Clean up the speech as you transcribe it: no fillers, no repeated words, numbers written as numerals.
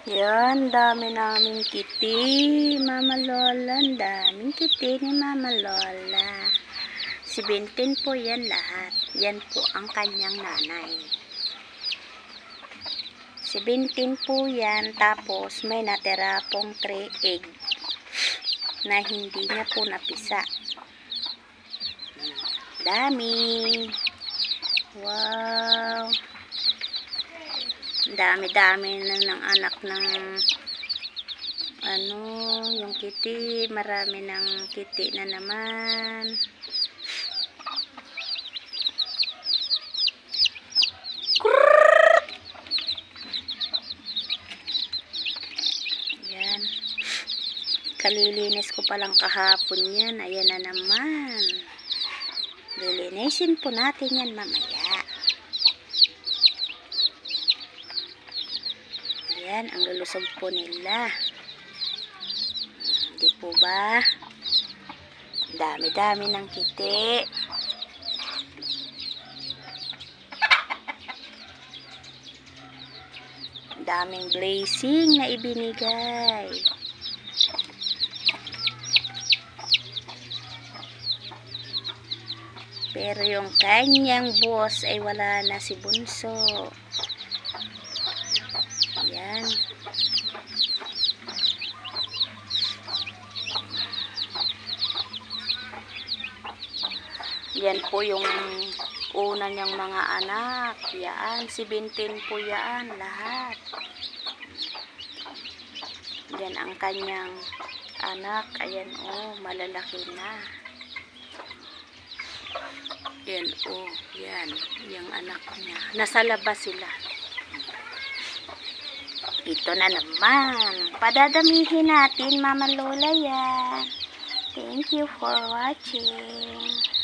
Yan, dami namin kitty, Mama Lola. Ang daming kitty ni Mama Lola. 17 po yan lahat. Yan po ang kanyang nanay. 17 po yan. Tapos may natira pong 3 egg na hindi niya po napisa. Dami. Wow. Dami-dami na ng anak ng yung kitty. Marami ng kitty na naman. Yan. Kalilinis ko palang kahapon yan. Ayan na naman. Lilinisin po natin yan mamaya. Yan, ang lulusog po nila. Hindi po ba? Dami-dami ng kiti. Daming blazing na ibinigay. Pero yung kanyang boss ay wala na, si Bunso. Yan. Yan po yung una niyang mga anak. Yan, 17 po yan lahat. Yan ang kanyang anak. Ayan malalaki na. Yan yan. Yung anak niya. Nasa labas sila. Ito na naman. Padadamihin natin, Mama Lola yan. Thank you for watching.